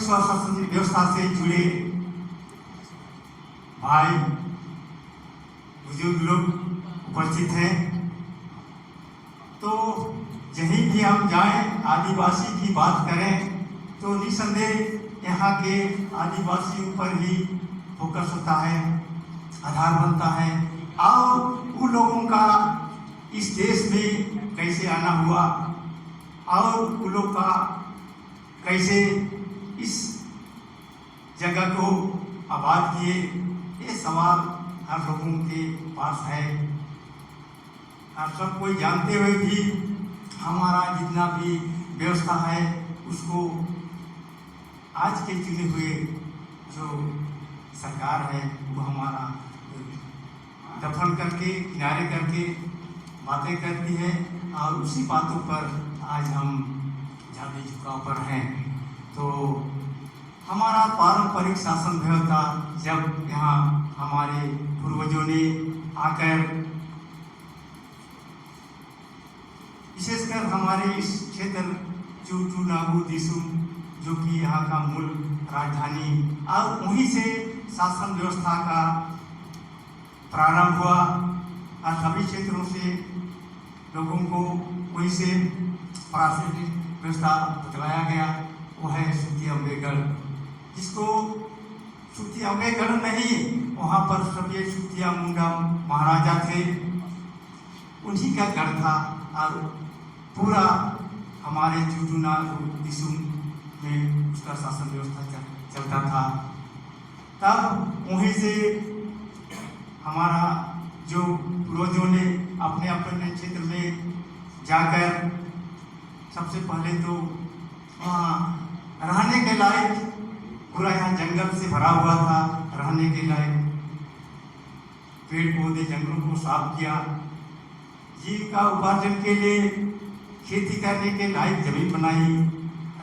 स्वशासन व्यवस्था से जुड़े भाई बुजुर्ग लोग उपस्थित हैं। तो जहीं भी हम जाएं, आदिवासी की बात करें तो निसंदेह यहाँ के आदिवासियों पर ही फोकस होता है, आधार बनता है। और उन लोगों का इस देश में कैसे आना हुआ और उन लोग का कैसे इस जगह को आबाद किए, ये सवाल हर लोगों के पास है। आप सब कोई जानते हुए भी हमारा जितना भी व्यवस्था है उसको आज के चुने हुए जो सरकार है वो हमारा दफन करके किनारे करके बातें करती है और उसी बातों पर आज हम ज़्यादा झुकाव पर हैं। तो हमारा पारंपरिक शासन व्यवस्था जब यहाँ हमारे पूर्वजों ने आकर विशेषकर हमारे इस क्षेत्र चूटू नागू दिसुम जो कि यहाँ का मूल राजधानी और वहीं से शासन व्यवस्था का प्रारंभ हुआ और सभी क्षेत्रों से लोगों को वहीं से प्रशासनिक व्यवस्था बदलाया गया। वो है सुती अम्बेगढ़, जिसको सुती अम्बेगढ़ नहीं, वहाँ पर सभी सुतिया मुंडा महाराजा थे, उन्हीं का गढ़ था और पूरा हमारे चूटूना दिसुम में उसका शासन व्यवस्था चलता था। तब वहीं से हमारा जो पूर्वजों ने अपने अपने क्षेत्र में जाकर सबसे पहले तो रहने के लायक पूरा यहाँ जंगल से भरा हुआ था, रहने के लायक पेड़ पौधे जंगलों को साफ किया, जीविका उपार्जन के लिए खेती करने के लायक जमीन बनाई,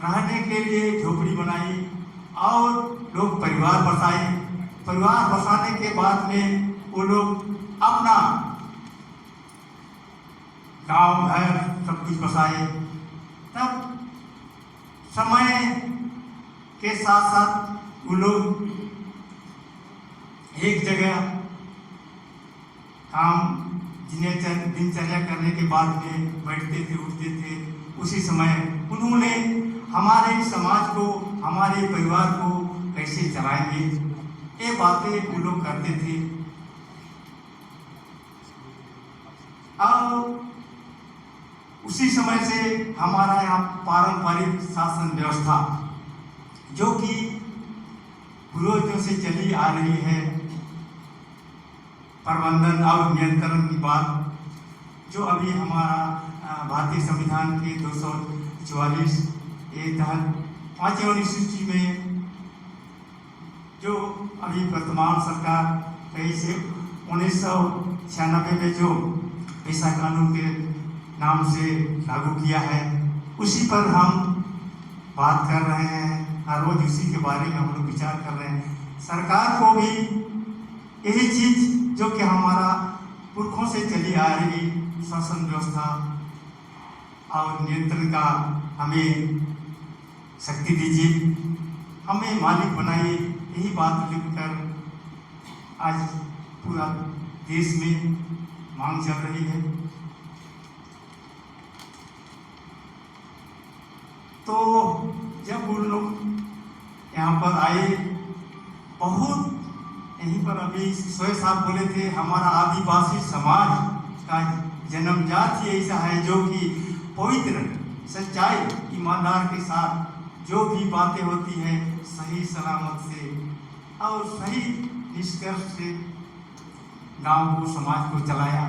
रहने के लिए झोपड़ी बनाई और लोग परिवार बसाए। परिवार बसाने के बाद में वो लोग अपना गांव घर सब कुछ बसाए। तब समय के साथ साथ वो लोग एक जगह काम दिनचर्या करने के बाद में बैठते थे, उठते थे। उसी समय उन्होंने हमारे समाज को, हमारे परिवार को कैसे चलाएंगे, ये बातें वो लोग करते थे। और उसी समय से हमारा यहाँ पारंपरिक शासन व्यवस्था जो कि पूर्वजों से चली आ रही है, प्रबंधन और नियंत्रण की बात जो अभी हमारा भारतीय संविधान के 244 ए तहत 5वीं अनुसूची में जो अभी वर्तमान सरकार 1996 में जो पेशा कानून के नाम से लागू किया है, उसी पर हम बात कर रहे हैं और रोज उसी के बारे में हम लोग विचार कर रहे हैं। सरकार को भी यही चीज जो कि हमारा पुरखों से चली आ रही शासन व्यवस्था और नियंत्रण का हमें शक्ति दीजिए, हमें मालिक बनाइए, यही बात लेकर आज पूरा देश में मांग चल रही है। तो जब वो लोग यहाँ पर आए, बहुत यहीं पर अभी सोए साहब बोले थे, हमारा आदिवासी समाज का जन्मजात ही ऐसा है जो कि पवित्र, सच्चाई, ईमानदार के साथ जो भी बातें होती है सही सलामत से और सही निष्कर्ष से गांव को, समाज को चलाया।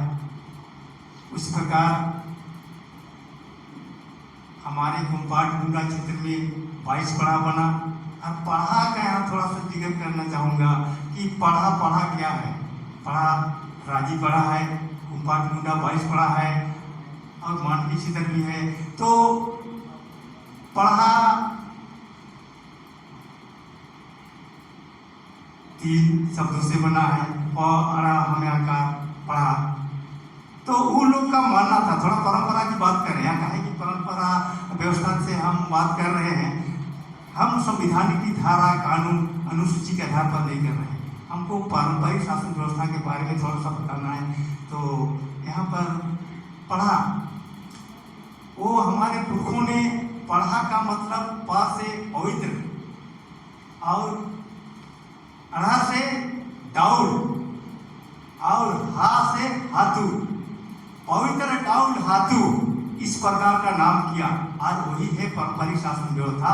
उस प्रकार हमारे कुम्पाट मुंडा क्षेत्र में 22 पढ़ा बना। और पढ़ा का यहाँ थोड़ा सा जिक्र करना चाहूँगा कि पढ़ा क्या है। पढ़ा राजी पढ़ा है, कुम्पाट मुंडा 22 पढ़ा है और मानवी क्षेत्र भी है। तो पढ़ा 3 शब्दों से बना है और हम यहाँ का पढ़ा। तो उन लोग का मानना था, थोड़ा परंपरा की बात करें, यहाँ कहे कि परंपरा व्यवस्था से हम बात कर रहे हैं। हम संविधान की धारा, कानून, अनुसूची के आधार पर नहीं कर रहे हैं। हमको पारंपरिक शासन व्यवस्था के बारे में थोड़ा सा बताना है। तो यहाँ पर पढ़ा, वो हमारे पुरखों ने पढ़ा का मतलब प से पवित्र और अढ़ा से डाउल और हा से हाथू, पवित्र डाउल हाथू, इस प्रकार का नाम किया। और वही है पारंपरिक शासन व्यवस्था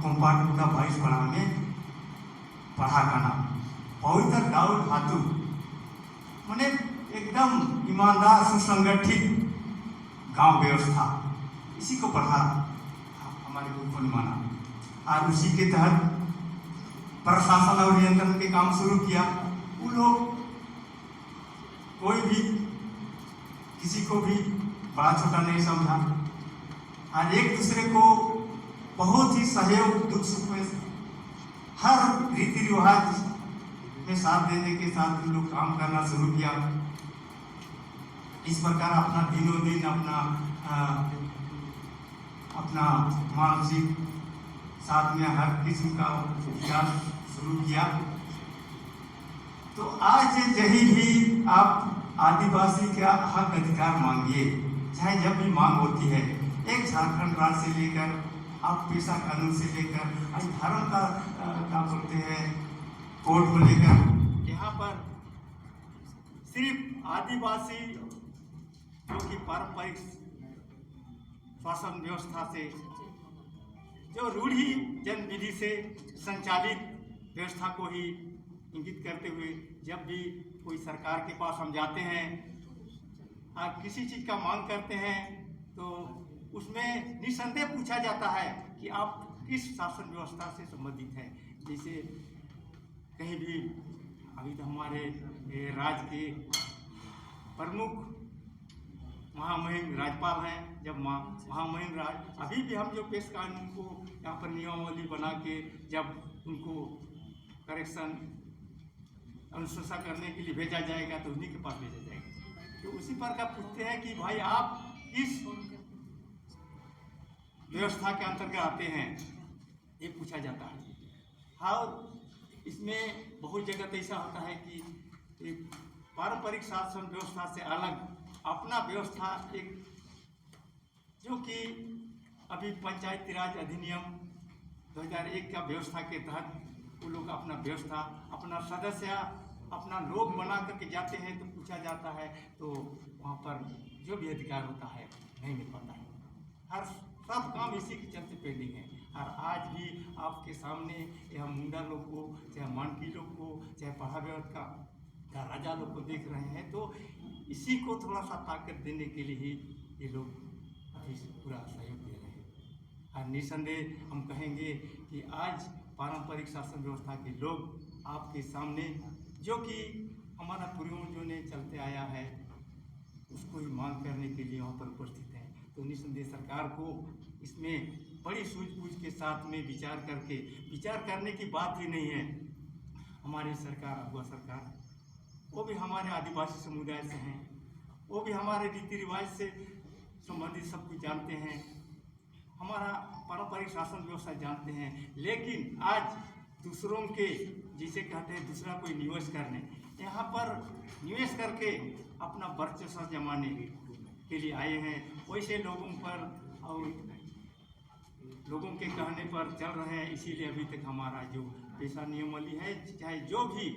कंपार्टमेंट 22 पढ़ा में पढ़ा का नाम, पवित्र डाउल हाथू, माने एकदम ईमानदार सुसंगठित गांव व्यवस्था, इसी को पढ़ा हमारे पुरखों ने माना। और उसी के तहत प्रशासन और नियंत्रण के काम शुरू किया। वो लोग कोई भी किसी को भी बड़ा छोटा नहीं समझा और एक दूसरे को बहुत ही सहयोग, दुख सुख में हर रीति रिवाज में साथ देने के साथ लोग काम करना शुरू किया। इस प्रकार अपना दिनों दिन अपना मानसिक साथ में हर किस्म का विकास शुरू किया। तो आज यही भी आप आदिवासी का हक अधिकार मांगिए, चाहे जब भी मांग होती है, एक झारखंड राज्य से लेकर आप पेशा कानून से लेकर धर्म का क्या बोलते हैं कोड को लेकर, यहाँ पर सिर्फ आदिवासी जो कि पारंपरिक शासन व्यवस्था से, जो रूढ़ी जनविधि से संचालित व्यवस्था को ही इंगित करते हुए जब भी कोई सरकार के पास हम जाते हैं और किसी चीज़ का मांग करते हैं तो उसमें निसंदेह पूछा जाता है कि आप किस शासन व्यवस्था से संबंधित हैं। जैसे कहीं भी अभी तो हमारे राज्य के प्रमुख महामहिम राज्यपाल हैं, जब महामहिम राज अभी भी हम जो पेश कानून को यहाँ पर नियमावली बना के जब उनको करेक्शन अनुशंसा करने के लिए भेजा जाएगा तो उन्हीं के पास भेजा जाएगा। तो उसी पर का पूछते हैं कि भाई आप किस व्यवस्था के अंतर्गत आते हैं, ये पूछा जाता है। और इसमें बहुत जगह ऐसा होता है कि पारंपरिक शासन व्यवस्था से अलग अपना व्यवस्था एक, जो कि अभी पंचायती राज अधिनियम 2001 का व्यवस्था के तहत वो लोग अपना व्यवस्था, अपना सदस्य, अपना लोग बना करके जाते हैं तो पूछा जाता है तो वहाँ पर जो भी अधिकार होता है नहीं मिल पाता है। हर सब काम इसी के चलते पेंडिंग है। और आज भी आपके सामने यह मुंडा लोग को, चाहे मानकी लोग को, चाहे पढ़ा व्यवस्था का राजा लोग को देख रहे हैं, तो इसी को थोड़ा सा ताकत देने के लिए ही ये लोग अभी पूरा सहयोग दे रहे हैं। और निसंदेह हम कहेंगे कि आज पारंपरिक शासन व्यवस्था के लोग आपके सामने, जो कि हमारा पूर्वजों ने चलते आया है, उसको ही मांग करने के लिए वहाँ पर उपस्थित हैं। तो निसंदेह सरकार को इसमें बड़ी सूझबूझ के साथ में विचार करने की बात ही नहीं है। हमारी सरकार, अगुआ सरकार, वो भी हमारे आदिवासी समुदाय से हैं, वो भी हमारे रीति रिवाज से संबंधित सब कुछ जानते हैं, हमारा पारंपरिक शासन व्यवस्था जानते हैं। लेकिन आज दूसरों के, जिसे कहते हैं दूसरा कोई निवेश करने, यहाँ पर निवेश करके अपना वर्चस्व जमाने के लिए आए हैं। वैसे लोगों पर और लोगों के कहने पर चल रहे हैं। इसीलिए अभी तक हमारा जो पेशा नियमावली है, चाहे जो भी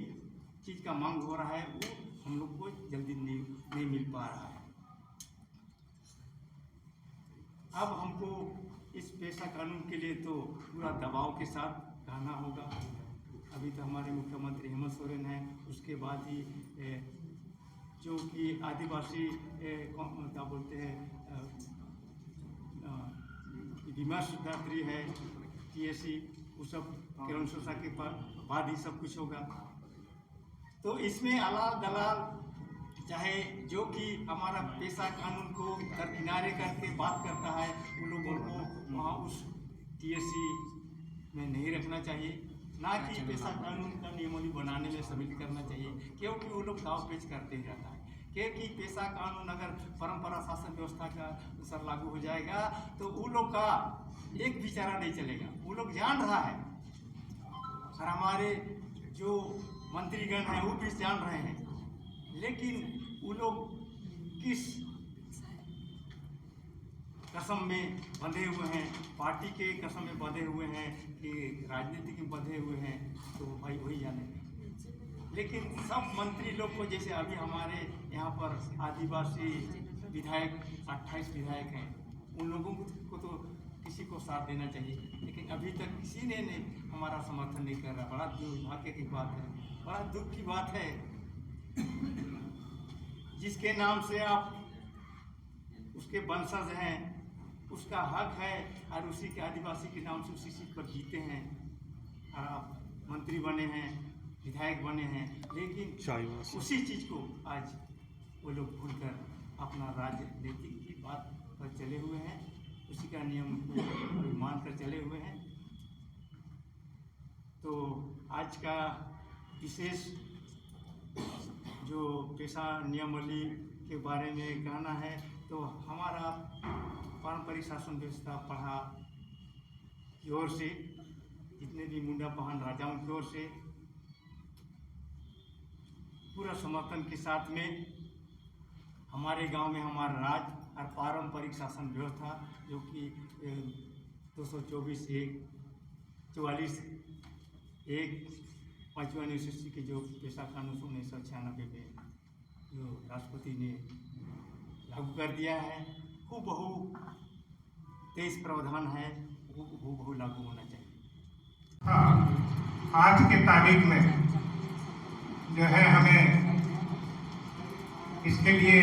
चीज़ का मांग हो रहा है, वो हम लोग को जल्दी नहीं मिल पा रहा है। अब हमको इस पेशा कानून के लिए तो पूरा दबाव के साथ कहना होगा। अभी तो हमारे मुख्यमंत्री हेमंत सोरेन हैं, उसके बाद ही जो कि आदिवासी क्या बोलते हैं बीमा सिद्धात्री है, TSC, वो सब के अनुशंसा के बाद ही सब कुछ होगा। तो इसमें अलाल दलाल चाहे जो कि हमारा पेशा कानून को दरकिनारे करके बात करता है, उन लोगों को वहाँ उस TSC में नहीं रखना चाहिए, ना कि पेशा कानून का नियमावली बनाने में शामिल करना चाहिए, क्योंकि वो लोग दाव पेच करते ही रहता है। कि पेशा कानून अगर परंपरा शासन व्यवस्था का अनुसार लागू हो जाएगा तो वो लोग का एक भी चारा नहीं चलेगा। वो लोग जान रहा है और हमारे जो मंत्रीगण हैं वो भी जान रहे हैं, लेकिन वो लोग किस कसम में बंधे हुए हैं, पार्टी के कसम में बंधे हुए हैं कि राजनीति में बंधे हुए हैं, तो भाई वही जाने। लेकिन सब मंत्री लोग को, जैसे अभी हमारे यहाँ पर आदिवासी विधायक 28 विधायक हैं, उन लोगों को तो किसी को साथ देना चाहिए, लेकिन अभी तक किसी ने हमारा समर्थन नहीं कर रहा। बड़ा दुर्भाग्य की बात है, बड़ा दुख की बात है। जिसके नाम से आप उसके वंशज हैं, उसका हक है और उसी के आदिवासी के नाम से उसी सीट पर जीते हैं और आप मंत्री बने हैं, विधायक बने हैं, लेकिन उसी चीज़ को आज वो लोग भूलकर अपना राजनीति की बात पर चले हुए हैं, उसी का नियम को मान कर चले हुए हैं। तो आज का विशेष जो पेशा नियमावली के बारे में कहना है, तो हमारा पारंपरिक शासन व्यवस्था पढ़ा की ओर से, जितने भी मुंडा पहान राजाओं की ओर से पूरा समर्थन के साथ में हमारे गांव में हमारा राज और पारंपरिक शासन व्यवस्था, जो कि 224(1)44(1) 5वां अनुसूची के जो पेशा कानून 1996 में जो राष्ट्रपति ने लागू कर दिया है, हूबहू 23 प्रावधान है, हूबहू लागू होना चाहिए। हाँ, आज के तारीख में जो है हमें इसके लिए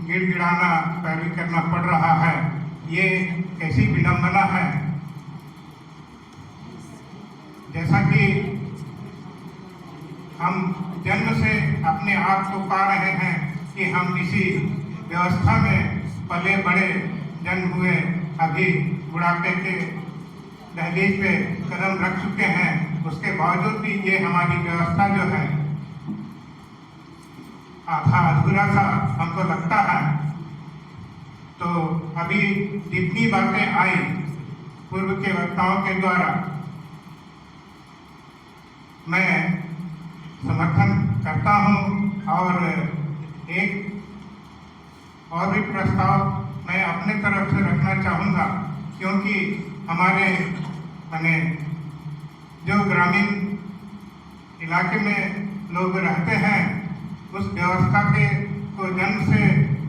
गिड़गिड़ाना पैरवी करना पड़ रहा है। ये कैसी विडंबना है। जैसा कि हम जन्म से अपने आप को पा रहे हैं कि हम इसी व्यवस्था में पले बड़े जन्म हुए, अभी बुढ़ापे के दहलीज पे कदम रख चुके हैं, उसके बावजूद भी ये हमारी व्यवस्था जो है आधा अधूरा सा हमको लगता है। तो अभी जितनी बातें आई पूर्व के वक्ताओं के द्वारा, मैं समर्थन करता हूं और एक और भी प्रस्ताव मैं अपने तरफ से रखना चाहूँगा, क्योंकि हमारे माने जो ग्रामीण इलाके में लोग रहते हैं उस व्यवस्था के को जन्म से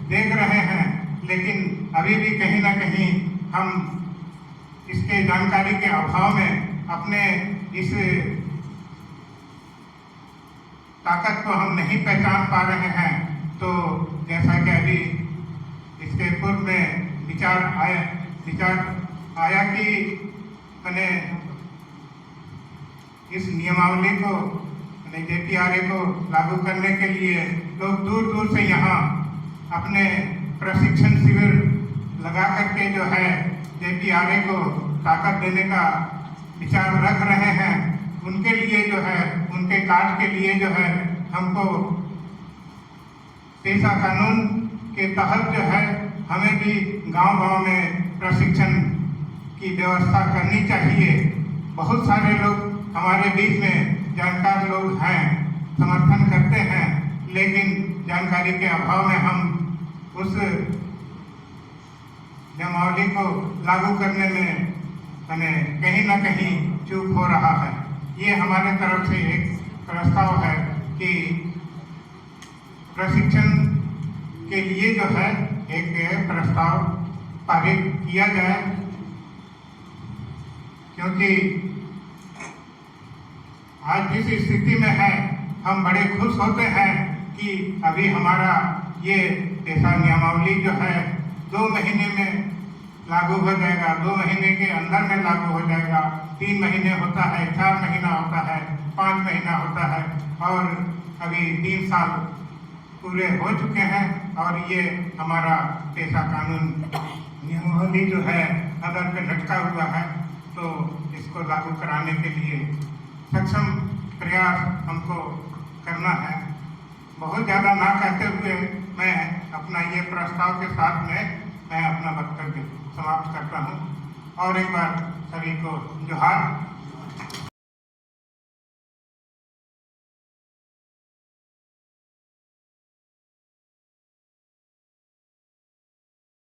देख रहे हैं, लेकिन अभी भी कहीं ना कहीं हम इसके जानकारी के अभाव में अपने इस ताकत को हम नहीं पहचान पा रहे हैं। तो जैसा कि अभी इसके पूर्व में विचार आया कि मैंने इस नियमावली को JPRA को लागू करने के लिए लोग दूर दूर से यहाँ अपने प्रशिक्षण शिविर लगा करके जो है JPRA को ताकत देने का विचार रख रहे हैं। उनके लिए जो है, उनके कार्य के लिए जो है हमको पेशा कानून के तहत जो है हमें भी गांव-गांव में प्रशिक्षण की व्यवस्था करनी चाहिए। बहुत सारे लोग हमारे बीच में जानकार लोग हैं, समर्थन करते हैं, लेकिन जानकारी के अभाव में हम उस नियमावली को लागू करने में हमें कहीं ना कहीं चूक हो रहा है। ये हमारे तरफ से एक प्रस्ताव है कि प्रशिक्षण के लिए जो है एक प्रस्ताव पारित किया जाए, क्योंकि आज जिस स्थिति में है हम बड़े खुश होते हैं कि अभी हमारा ये पेशा नियमावली जो है 2 महीने में लागू हो जाएगा, 2 महीने के अंदर में लागू हो जाएगा। 3 महीने होता है, 4 महीना होता है, 5 महीना होता है, और अभी 3 साल पूरे हो चुके हैं और ये हमारा पेशा कानून नियमावली जो है अगर पे लटका हुआ है। तो इसको लागू कराने के लिए सक्षम प्रयास हमको करना है। बहुत ज़्यादा ना कहते हुए मैं अपना ये प्रस्ताव के साथ में मैं अपना वक्तव्य समाप्त करता हूँ और एक बार सभी को जोहार।